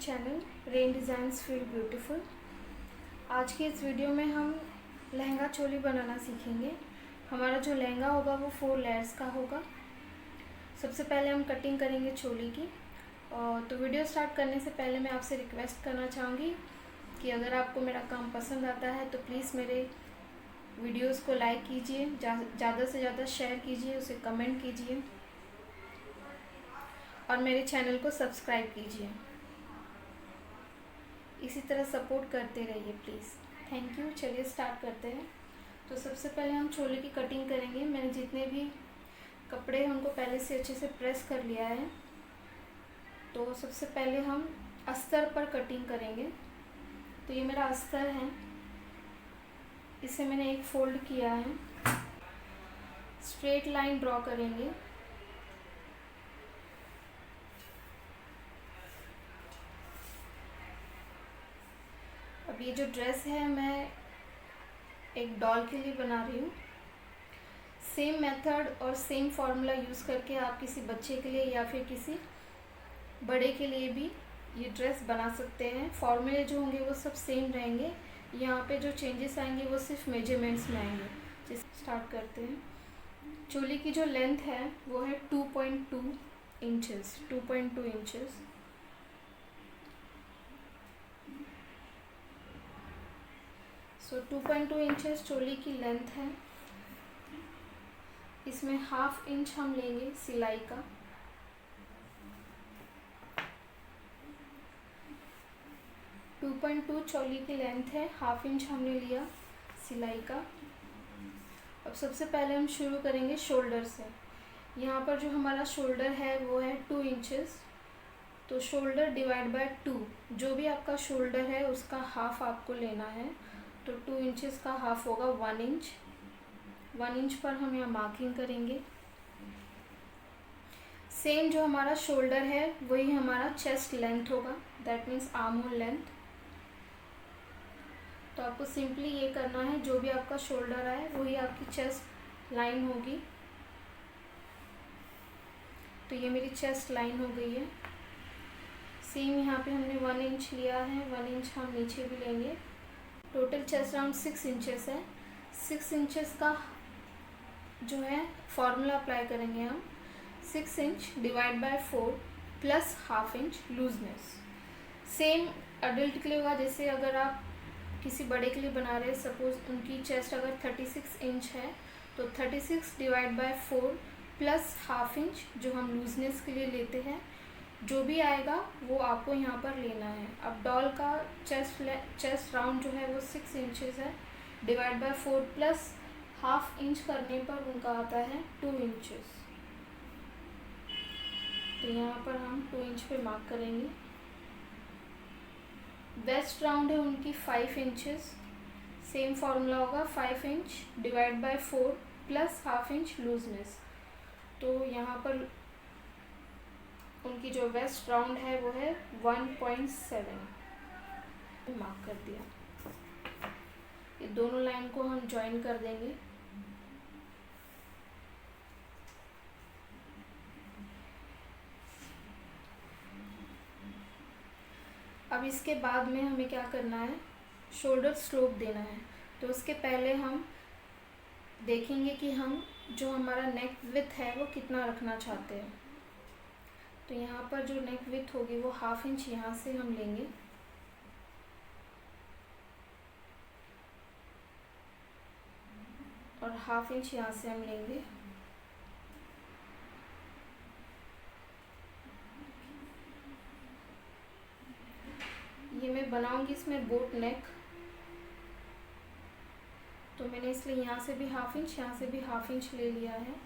Channel rain designs feel beautiful. आज की इस वीडियो में हम लहंगा चोली बनाना सीखेंगे। हमारा जो लहंगा होगा वो 4 लेयर्स का होगा। सबसे पहले हम कटिंग करेंगे चोली की। तो वीडियो स्टार्ट करने से पहले मैं आपसे रिक्वेस्ट करना चाहूँगी कि अगर आपको मेरा काम पसंद आता है तो प्लीज़ मेरे वीडियोस को लाइक कीजिए, ज़्यादा से ज़्यादा शेयर कीजिए, उसे कमेंट कीजिए और मेरे चैनल को सब्सक्राइब कीजिए। इसी तरह सपोर्ट करते रहिए प्लीज़। Thank you. चलिए स्टार्ट करते हैं। तो सबसे पहले हम चोली की कटिंग करेंगे। मैंने जितने भी कपड़े हैं उनको पहले से अच्छे से प्रेस कर लिया है। तो सबसे पहले हम अस्तर पर कटिंग करेंगे। तो ये मेरा अस्तर है, इसे मैंने एक फोल्ड किया है। स्ट्रेट लाइन ड्रॉ करेंगे। अब ये जो ड्रेस है मैं एक डॉल के लिए बना रही हूँ। सेम मेथड और सेम फार्मूला यूज़ करके आप किसी बच्चे के लिए या फिर किसी बड़े के लिए भी ये ड्रेस बना सकते हैं। फार्मूले जो होंगे वो सब सेम रहेंगे। यहाँ पे जो चेंजेस आएंगे वो सिर्फ मेजरमेंट्स में आएंगे। जिसे स्टार्ट करते हैं। चोली की जो लेंथ है वो है 2.2 इंचेस। 2.2 इंचेस। सो 2.2 इंचेस चोली की लेंथ है। इसमें 1/2 इंच हम लेंगे सिलाई का। टू 2.2 चोली की लेंथ है, 1/2 इंच हमने लिया सिलाई का। अब सबसे पहले हम शुरू करेंगे शोल्डर से। यहाँ पर जो हमारा शोल्डर है वो है 2 इंचेस। तो शोल्डर डिवाइड बाय 2, जो भी आपका शोल्डर है उसका हाफ आपको लेना है। तो 2 इंचेस का हाफ होगा 1 इंच। 1 इंच पर हम यहाँ मार्किंग करेंगे। सेम जो हमारा शोल्डर है वही हमारा चेस्ट लेंथ होगा, that means arm hole length. तो आपको सिंपली ये करना है, जो भी आपका शोल्डर है वही आपकी चेस्ट लाइन होगी। तो ये मेरी चेस्ट लाइन हो गई है। सेम यहाँ पे हमने 1 इंच लिया है, 1 इंच हम नीचे भी लेंगे। टोटल चेस्ट राउंड 6 इंचेस है। 6 इंचेस का जो है फॉर्मूला अप्लाई करेंगे हम। 6 inch divide by 4 plus 1/2 inch looseness. Same adult के लिए होगा। जैसे अगर आप किसी बड़े के लिए बना रहे हैं, सपोज उनकी चेस्ट अगर 36 इंच है तो 36 डिवाइड बाय 4 प्लस 1/2 इंच जो हम लूजनेस के लिए लेते हैं, जो भी आएगा वो आपको यहाँ पर लेना है। अब डॉल का चेस्ट राउंड जो है वो 6 इंचेस है। डिवाइड बाय 4 प्लस 1/2 इंच करने पर उनका आता है 2 इंचेस। तो यहाँ पर हम 2 इंच पे मार्क करेंगे। वेस्ट राउंड है उनकी 5 इंचेस। सेम फार्मूला होगा 5 inch divide by 4 plus 1/2 inch looseness. तो यहाँ पर उनकी जो वेस्ट राउंड है वो है 1.7 मार्क कर दिया। ये दोनों लाइन को हम ज्वाइन कर देंगे। अब इसके बाद में हमें क्या करना है, शोल्डर स्लोप देना है। तो उसके पहले हम देखेंगे कि हम जो हमारा नेक विड्थ है वो कितना रखना चाहते हैं। तो यहाँ पर जो नेक विड्थ होगी वो 1/2 इंच यहाँ से हम लेंगे और 1/2 इंच यहाँ से हम लेंगे। ये मैं बनाऊंगी इसमें बोट नेक। तो मैंने इसलिए यहाँ से भी 1/2 इंच, यहाँ से भी 1/2 इंच ले लिया है।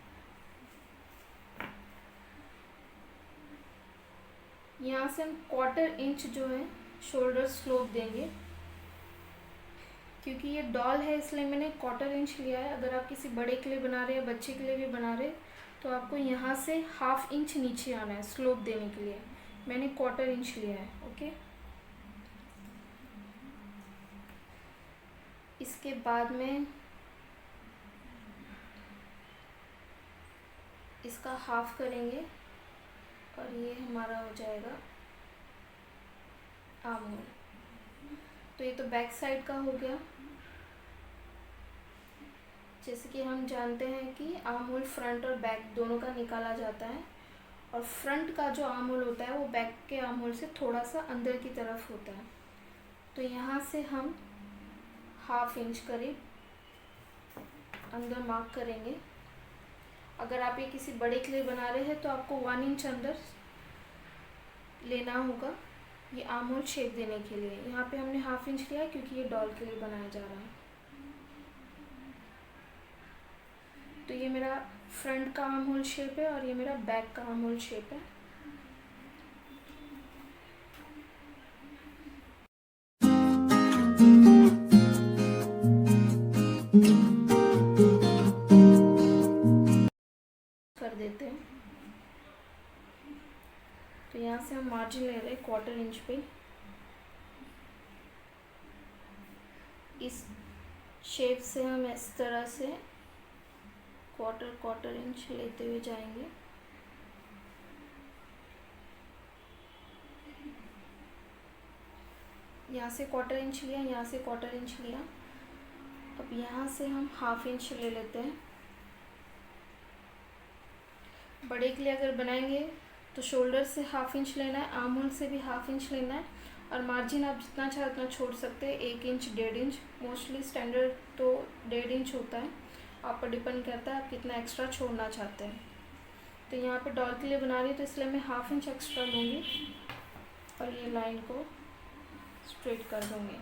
यहाँ से हम 1/4 इंच जो है शोल्डर स्लोप देंगे। क्योंकि ये डॉल है इसलिए मैंने 1/4 इंच लिया है। अगर आप किसी बड़े के लिए बना रहे हैं, बच्चे के लिए भी बना रहे, तो आपको यहाँ से 1/2 इंच नीचे आना है स्लोप देने के लिए। मैंने 1/4 इंच लिया है। ओके। इसके बाद में इसका हाफ करेंगे और ये हमारा हो जाएगा आर्म होल। तो ये तो बैक साइड का हो गया। जैसे कि हम जानते हैं कि आर्म होल फ्रंट और बैक दोनों का निकाला जाता है, और फ्रंट का जो आर्म होल होता है वो बैक के आर्म होल से थोड़ा सा अंदर की तरफ होता है। तो यहाँ से हम 1/2 इंच करीब अंदर मार्क करेंगे। अगर आप ये किसी बड़े के लिए बना रहे हैं तो आपको 1 इंच अंदर लेना होगा ये आर्म होल शेप देने के लिए। यहाँ पे हमने 1/2 इंच लिया क्योंकि ये डॉल के लिए बनाया जा रहा है। तो ये मेरा फ्रंट का आर्म होल शेप है और ये मेरा बैक का आर्म होल शेप है। कर देते हैं। तो यहाँ से हम मार्जिन ले रहे हैं 1/4 इंच पे। इस शेप से हम इस तरह से 1/4 इंच लेते हुए जाएंगे। यहाँ से 1/4 इंच लिया, यहाँ से 1/4 इंच लिया। अब यहाँ से हम 1/2 इंच ले लेते हैं। बड़े के लिए अगर बनाएंगे तो शोल्डर से 1/2 इंच लेना है, आर्म होल से भी 1/2 इंच लेना है, और मार्जिन आप जितना चाहे उतना छोड़ सकते हैं, 1 इंच 1.5 इंच। मोस्टली स्टैंडर्ड तो 1.5 इंच होता है, आप पर डिपेंड करता है आप कितना एक्स्ट्रा छोड़ना चाहते हैं। तो यहाँ पे डॉल के लिए बना रही हूँ तो इसलिए मैं 1/2 इंच एक्स्ट्रा लूँगी और ये लाइन को स्ट्रेट कर दूँगी।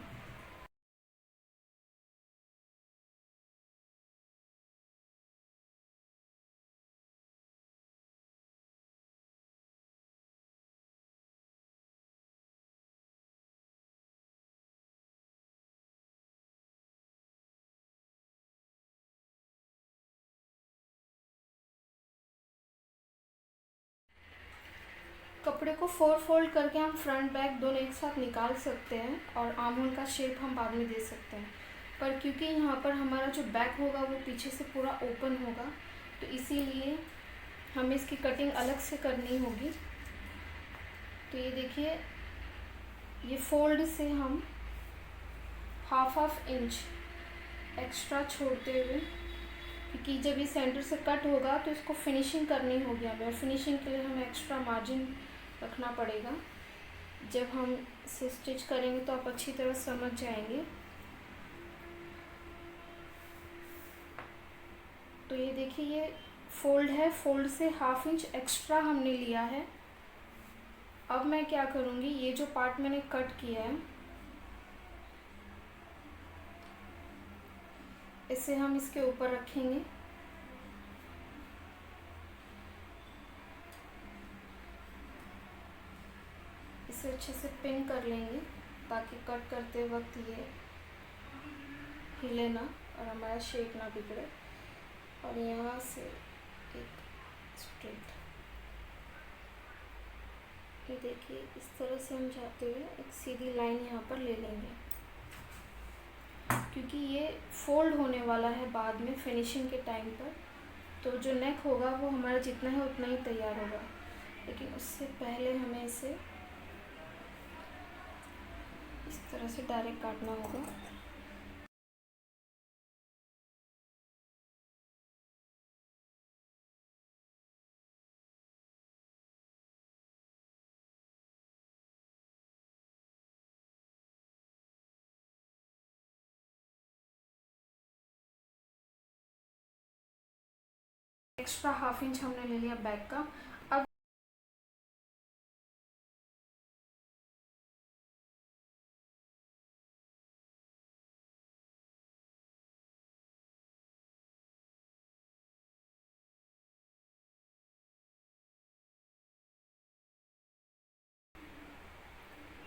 कपड़े को 4 फोल्ड करके हम फ्रंट बैक दोनों एक साथ निकाल सकते हैं और आर्म होल का शेप हम बाद में दे सकते हैं, पर क्योंकि यहाँ पर हमारा जो बैक होगा वो पीछे से पूरा ओपन होगा तो इसीलिए हमें इसकी कटिंग अलग से करनी होगी। तो ये देखिए, ये फोल्ड से हम 1/2 इंच एक्स्ट्रा छोड़ते हुए, क्योंकि जब ये सेंटर से कट होगा तो इसको फिनिशिंग करनी होगी हमें, और फिनिशिंग के लिए हमें एक्स्ट्रा मार्जिन रखना पड़ेगा। जब हम इसे स्टिच करेंगे तो आप अच्छी तरह समझ जाएंगे। तो ये देखिए, ये फोल्ड है, फोल्ड से 1/2 इंच एक्स्ट्रा हमने लिया है। अब मैं क्या करूँगी, ये जो पार्ट मैंने कट किया है इसे हम इसके ऊपर रखेंगे। इसे अच्छे से पिन कर लेंगे ताकि कट करते वक्त ये हिले ना और हमारा शेप ना बिगड़े। और यहाँ से एक स्ट्रेट, ये देखिए इस तरह से हम जाते हुए एक सीधी लाइन यहाँ पर ले लेंगे, क्योंकि ये फोल्ड होने वाला है बाद में फिनिशिंग के टाइम पर। तो जो नेक होगा वो हमारा जितना है उतना ही तैयार होगा, लेकिन उससे पहले हमें इसे इस तरह से डायरेक्ट काटना होगा। एक्स्ट्रा 1/2 इंच हमने ले लिया बैक का। अब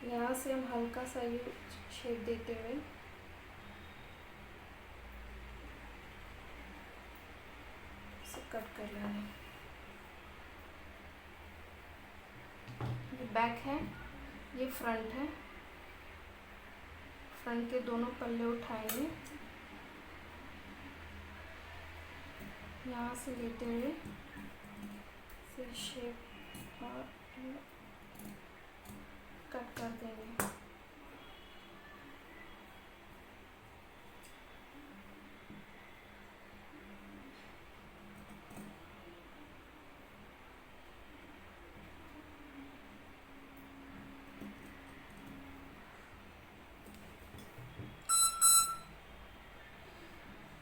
यहाँ से हम हल्का सा ये शेप देते हुए इसे कट कर लेंगे। ये बैक है, ये फ्रंट है। फ्रंट के दोनों पल्ले उठाएंगे, यहाँ से लेते हुए फिर शेप और कट कर देंगे।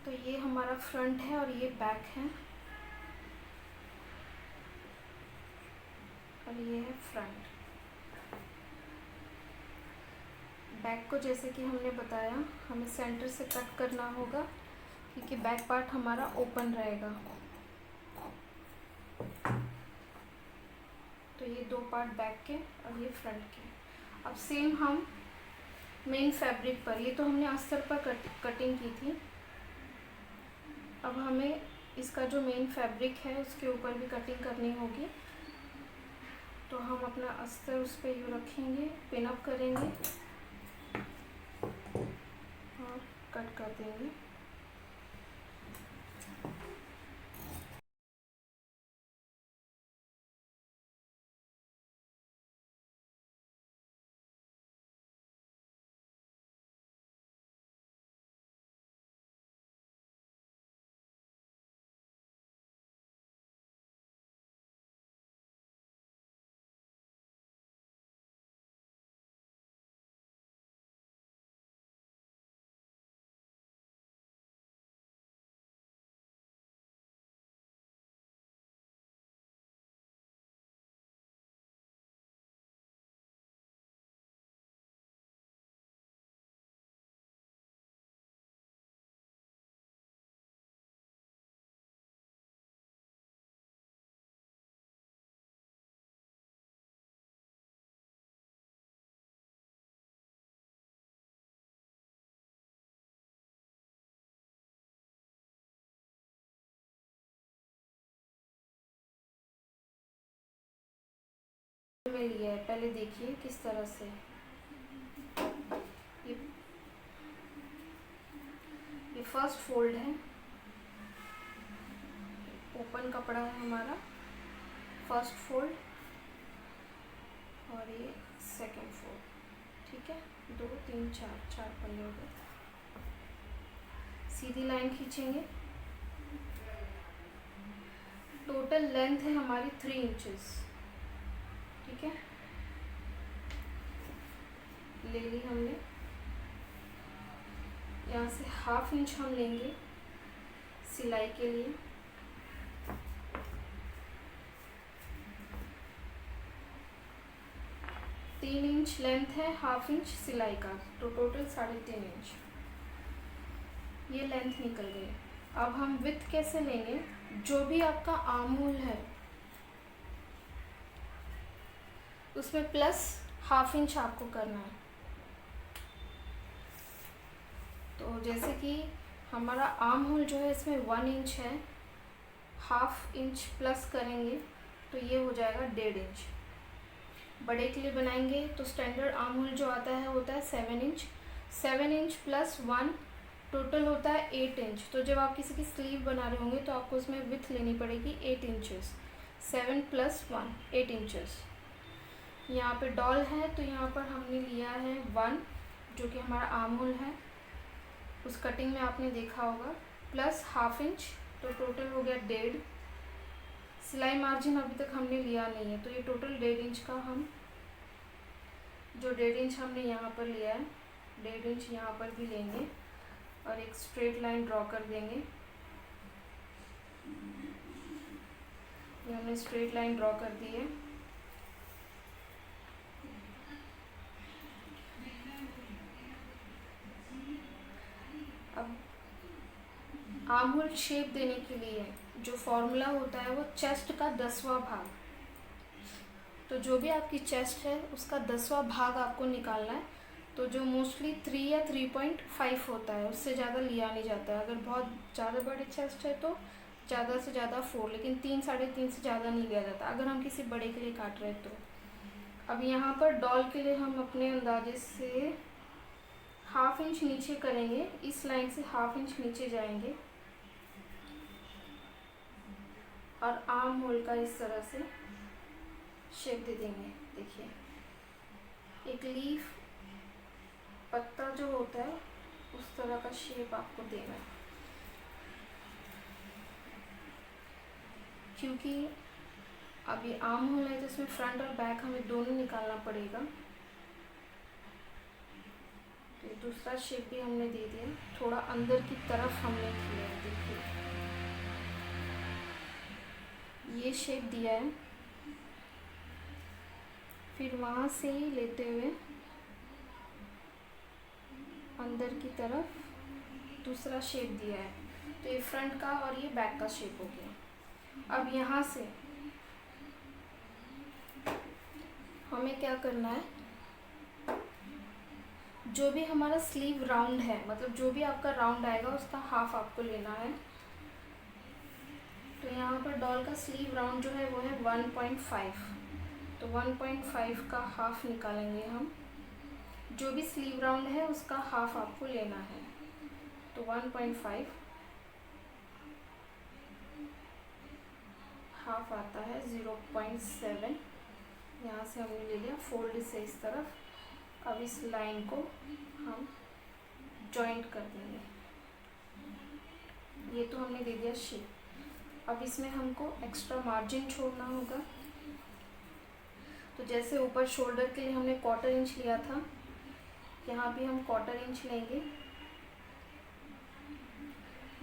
तो ये हमारा फ्रंट है और ये बैक है और ये है फ्रंट। बैक को जैसे कि हमने बताया हमें सेंटर से कट करना होगा क्योंकि बैक पार्ट हमारा ओपन रहेगा। तो ये दो पार्ट बैक के और ये फ्रंट के। अब सेम हम मेन फैब्रिक पर, ये तो हमने अस्तर पर कटिंग की थी, अब हमें इसका जो मेन फैब्रिक है उसके ऊपर भी कटिंग करनी होगी। तो हम अपना अस्तर उस पर यूँ रखेंगे, पिन अप करेंगे और कट कर देंगे। में लिया है, पहले देखिए किस तरह से ये फर्स्ट फोल्ड है, ओपन कपड़ा है हमारा, फर्स्ट फोल्ड और ये सेकंड फोल्ड। ठीक है, 2 3 4 पन्ने हो गए। सीधी लाइन खींचेंगे। टोटल लेंथ है हमारी 3 इंचेस। ठीक है, ले ली हमने। यहाँ से 1/2 इंच हम लेंगे सिलाई के लिए। तीन इंच लेंथ है, 1/2 इंच सिलाई का, तो टोटल 3.5 इंच ये लेंथ निकल गई। अब हम विड्थ कैसे लेंगे, जो भी आपका आर्म होल है उसमें प्लस 1/2 इंच आपको करना है। तो जैसे कि हमारा आर्म होल जो है इसमें 1 इंच है, 1/2 इंच प्लस करेंगे तो ये हो जाएगा 1.5 इंच। बड़े के लिए बनाएंगे तो स्टैंडर्ड आर्म होल जो आता है होता है 7 इंच। 7 इंच प्लस 1 टोटल होता है 8 इंच। तो जब आप किसी की स्लीव बना रहे होंगे तो आपको उसमें विड्थ लेनी पड़ेगी 8 इंचेस। 7 + 1 8 इंचेस। यहाँ पे डॉल है तो यहाँ पर हमने लिया है 1 जो कि हमारा आर्म होल है, उस कटिंग में आपने देखा होगा, प्लस 1/2 इंच, तो टोटल हो गया 1.5। सिलाई मार्जिन अभी तक हमने लिया नहीं है, तो ये टोटल 1.5 इंच का हम जो 1.5 इंच हमने यहाँ पर लिया है 1.5 इंच यहाँ पर भी लेंगे और एक स्ट्रेट लाइन ड्रॉ कर देंगे। ये हमने स्ट्रेट लाइन ड्रॉ कर दी है। अब आर्म होल शेप देने के लिए जो फॉर्मूला होता है वो चेस्ट का 10वां भाग। तो जो भी आपकी चेस्ट है उसका 10वां भाग आपको निकालना है। तो जो मोस्टली 3 या 3.5 होता है, उससे ज़्यादा लिया नहीं जाता है। अगर बहुत ज़्यादा बड़ी चेस्ट है तो ज़्यादा से ज़्यादा 4, लेकिन 3 3.5 से ज़्यादा नहीं लिया जाता अगर हम किसी बड़े के लिए काट रहे हैं तो। अब यहाँ पर डॉल के लिए हम अपने अंदाजे से 1/2 इंच नीचे करेंगे, इस लाइन से 1/2 इंच नीचे जाएंगे और आर्म होल का इस तरह से शेप दे देंगे। देखिए एक लीफ पत्ता जो होता है उस तरह का शेप आपको देना है, क्योंकि अब ये आर्म होल है तो इसमें फ्रंट और बैक हमें दोनों निकालना पड़ेगा। तो दूसरा शेप भी हमने दे दिया, थोड़ा थोड़ा अंदर की तरफ हमने किया है। देखिए ये शेप दिया है, फिर वहाँ से ही लेते हुए अंदर की तरफ दूसरा शेप दिया है। तो ये फ्रंट का और ये बैक का शेप हो गया। अब यहाँ से हमें क्या करना है, जो भी हमारा स्लीव राउंड है, मतलब जो भी आपका राउंड आएगा उसका हाफ आपको लेना है। तो यहाँ पर डॉल का स्लीव राउंड जो है वो है 1.5, तो 1.5 का हाफ निकालेंगे हम। जो भी स्लीव राउंड है उसका हाफ आपको लेना है। तो 1.5 हाफ आता है 0.7। यहाँ से हमने ले लिया फोल्ड से इस तरफ। अब इस लाइन को हम जॉइंट कर देंगे। ये तो हमने दे दिया शेप। अब इसमें हमको एक्स्ट्रा मार्जिन छोड़ना होगा। तो जैसे ऊपर शोल्डर के लिए हमने 1/4 इंच लिया था, यहाँ भी हम 1/4 इंच लेंगे।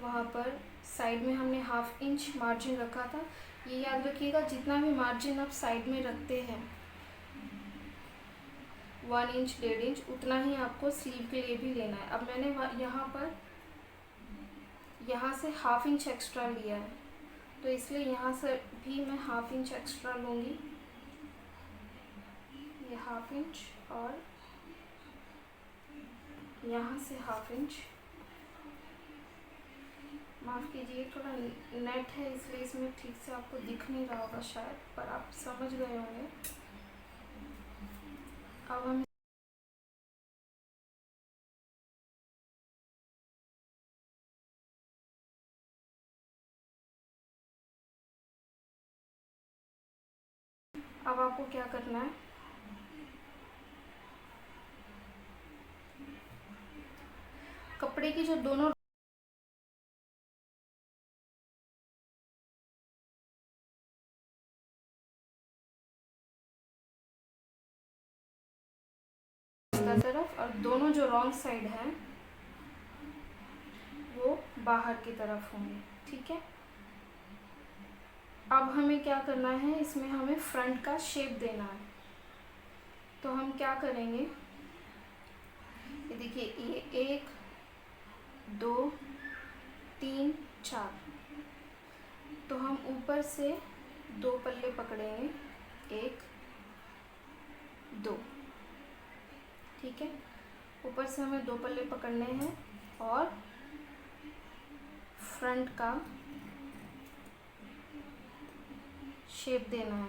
वहाँ पर साइड में हमने हाफ इंच मार्जिन रखा था। ये याद रखिएगा, जितना भी मार्जिन आप साइड में रखते हैं 1 इंच 1.5 इंच, उतना ही आपको स्लीव के लिए भी लेना है। अब मैंने यहाँ से हाफ इंच एक्स्ट्रा लिया है, तो इसलिए यहाँ से भी मैं हाफ इंच एक्स्ट्रा लूँगी। ये हाफ इंच और यहाँ से हाफ इंच। माफ़ कीजिए, थोड़ा नेट है इसलिए इसमें ठीक से आपको दिख नहीं रहा होगा शायद, पर आप समझ गए होंगे। अब हम अब आपको क्या करना है, कपड़े की जो दोनों तरफ और दोनों जो रॉन्ग साइड है वो बाहर की तरफ होंगे। ठीक है। अब हमें क्या करना है, इसमें हमें फ्रंट का शेप देना है। तो हम क्या करेंगे, ये देखिए, ये 1 2 3 4, तो हम ऊपर से 2 पल्ले पकड़ेंगे, 1 2। ठीक है, ऊपर से हमें 2 पल्ले पकड़ने हैं और फ्रंट का शेप देना है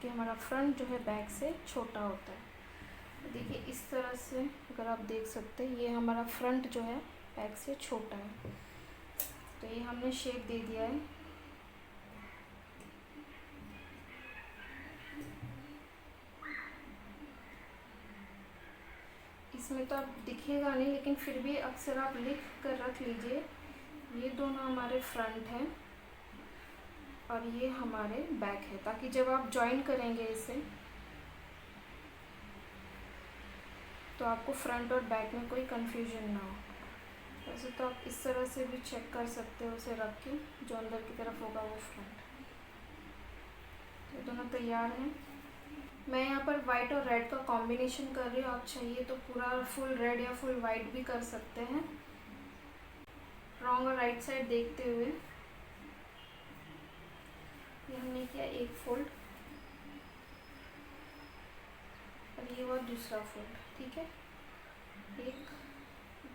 कि हमारा फ्रंट जो है बैक से छोटा होता है। देखिए इस तरह से अगर आप देख सकते हैं, ये हमारा फ्रंट जो है बैक से छोटा है। तो ये हमने शेप दे दिया है। इसमें तो आप दिखेगा नहीं, लेकिन फिर भी अक्सर आप लिख कर रख लीजिए, ये दोनों हमारे फ्रंट हैं और ये हमारे बैक है, ताकि जब आप जॉइन करेंगे इसे तो आपको फ्रंट और बैक में कोई कंफ्यूजन ना हो। वैसे तो आप इस तरह से भी चेक कर सकते हो उसे रख के, जो अंदर की तरफ होगा वो फ्रंट। ये दोनों तैयार हैं। मैं यहाँ पर वाइट और रेड का कॉम्बिनेशन कर रही हूँ। आप चाहिए तो पूरा फुल रेड या फुल वाइट भी कर सकते हैं। रॉन्ग और राइट साइड देखते हुए ये हमने किया एक फोल्ड और ये हुआ दूसरा फोल्ड। ठीक है, 1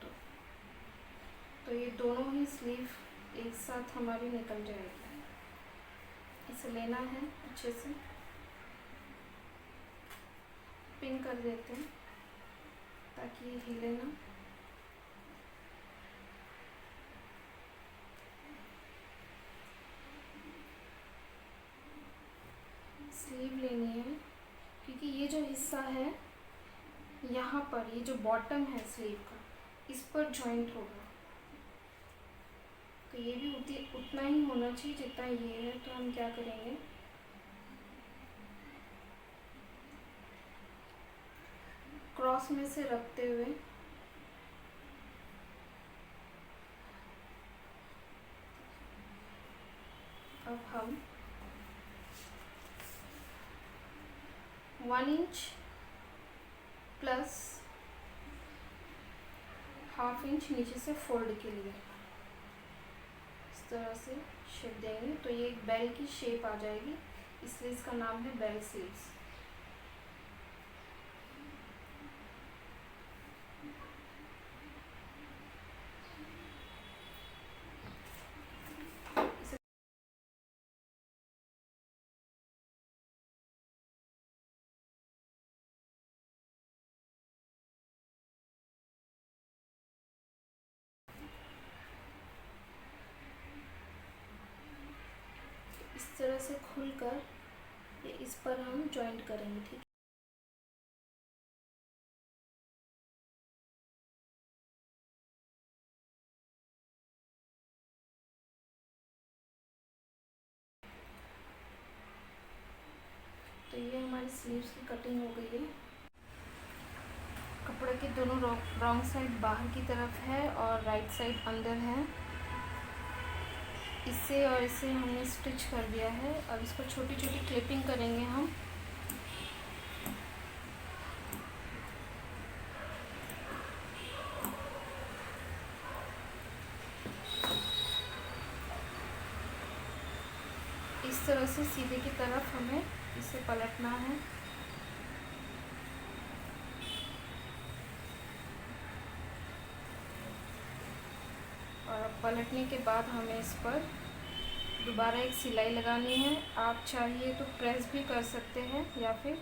2, तो ये दोनों ही स्लीव एक साथ हमारी निकल जाएगी। इसे लेना है, अच्छे से पिन कर देते हैं ताकि ये हिले ना। स्लीव लेनी है, क्योंकि ये जो हिस्सा है यहाँ पर, ये जो बॉटम है स्लीव का, इस पर जॉइंट होगा। तो ये भी उतना ही होना चाहिए जितना ये है। तो हम क्या करेंगे, क्रॉस में से रखते हुए हम 1 इंच प्लस ½ इंच नीचे से फोल्ड के लिए इस तरह से शेप देंगे तो ये एक बेल की शेप आ जाएगी, इसलिए इसका नाम है बेल स्लीव्स। इस तरह से खुलकर ये इस पर हम जॉइंट करेंगे, ठीक है। तो ये हमारी स्लीव्स की कटिंग हो गई है। कपड़े के दोनों रॉन्ग साइड बाहर की तरफ है और राइट साइड अंदर है। इससे और इसे हमने स्टिच कर दिया है। अब इसको छोटी छोटी क्लिपिंग करेंगे हम। इस तरह से सीधे की तरफ हमें इसे पलटना है। और पलटने के बाद हमें इस पर दोबारा एक सिलाई लगानी है। आप चाहिए तो प्रेस भी कर सकते हैं या फिर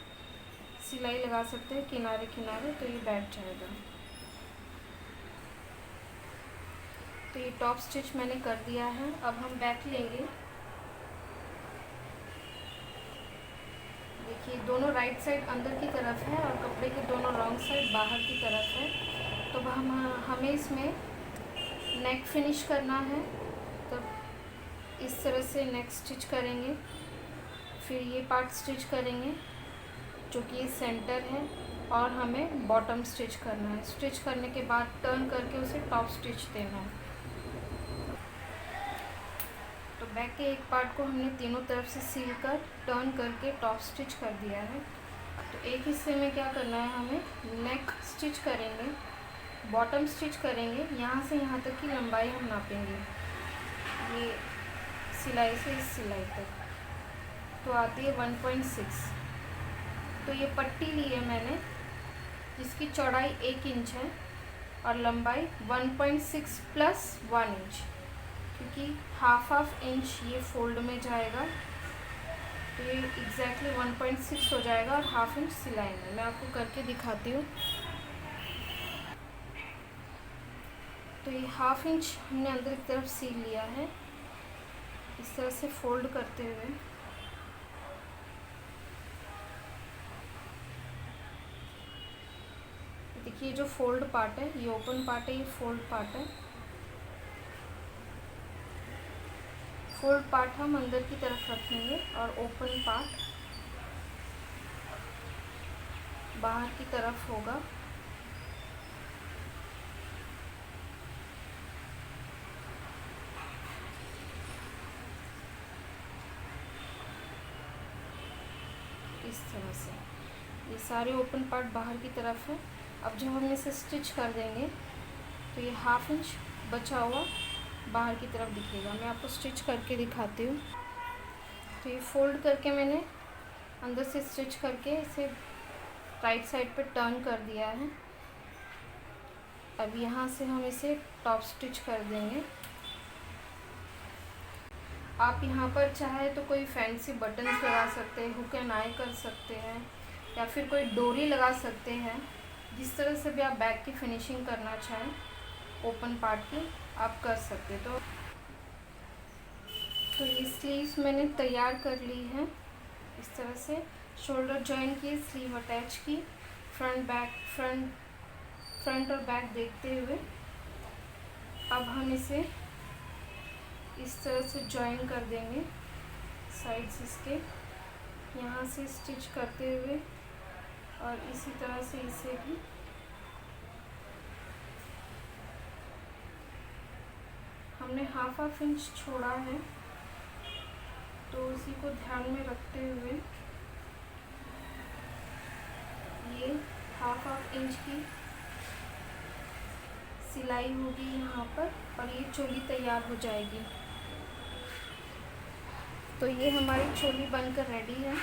सिलाई लगा सकते हैं किनारे किनारे, तो ये बैठ जाएगा। तो ये टॉप स्टिच मैंने कर दिया है। अब हम बैक लेंगे। देखिए दोनों राइट साइड अंदर की तरफ है और कपड़े के दोनों रॉन्ग साइड बाहर की तरफ है। तो हमें इसमें नेक फिनिश करना है। तो इस तरह से नेक स्टिच करेंगे, फिर ये पार्ट स्टिच करेंगे जो कि ये सेंटर है, और हमें बॉटम स्टिच करना है। स्टिच करने के बाद टर्न करके उसे टॉप स्टिच देना है। तो बैक के एक पार्ट को हमने तीनों तरफ से सील कर टर्न करके टॉप स्टिच कर दिया है। तो एक हिस्से में क्या करना है, हमें नेक स्टिच करेंगे, बॉटम स्टिच करेंगे। यहाँ से यहाँ तक की लंबाई हम नापेंगे, ये सिलाई से इस सिलाई तक तो आती है 1.6। तो ये पट्टी ली है मैंने जिसकी चौड़ाई 1 इंच है और लंबाई 1.6 प्लस 1 इंच, क्योंकि ½ इंच ये फोल्ड में जाएगा। तो ये एग्जैक्टली 1.6 हो जाएगा और ½ इंच सिलाई में। मैं आपको करके दिखाती हूँ। तो ये ½ इंच हमने अंदर की तरफ सील लिया है, इस तरह से फोल्ड करते हुए। देखिए जो फोल्ड पार्ट है ये ओपन पार्ट है, ये फोल्ड पार्ट है। फोल्ड पार्ट हम अंदर की तरफ रखेंगे और ओपन पार्ट बाहर की तरफ होगा। इस तरह से ये सारे ओपन पार्ट बाहर की तरफ है। अब जब हम इसे स्टिच कर देंगे तो ये ½ इंच बचा हुआ बाहर की तरफ दिखेगा। मैं आपको स्टिच करके दिखाती हूँ। तो ये फोल्ड करके मैंने अंदर से स्टिच करके इसे राइट साइड पे टर्न कर दिया है। अब यहाँ से हम इसे टॉप स्टिच कर देंगे। आप यहाँ पर चाहे तो कोई फैंसी बटन्स लगा सकते हैं, हुक एंड आई कर सकते हैं, या फिर कोई डोरी लगा सकते हैं। जिस तरह से भी आप बैक की फिनिशिंग करना चाहें ओपन पार्ट की, आप कर सकते। तो ये स्लीव्स मैंने तैयार कर ली है। इस तरह से शोल्डर जॉइन की, स्लीव अटैच की, फ्रंट और बैक देखते हुए अब हम इसे इस तरह से जॉइन कर देंगे साइड्स इसके, यहाँ से स्टिच करते हुए, और इसी तरह से इसे भी हमने ½ इंच छोड़ा है। तो उसी को ध्यान में रखते हुए ये हाफ इंच की सिलाई होगी यहाँ पर और ये चोली तैयार हो जाएगी। तो ये हमारी चोली बनकर रेडी है।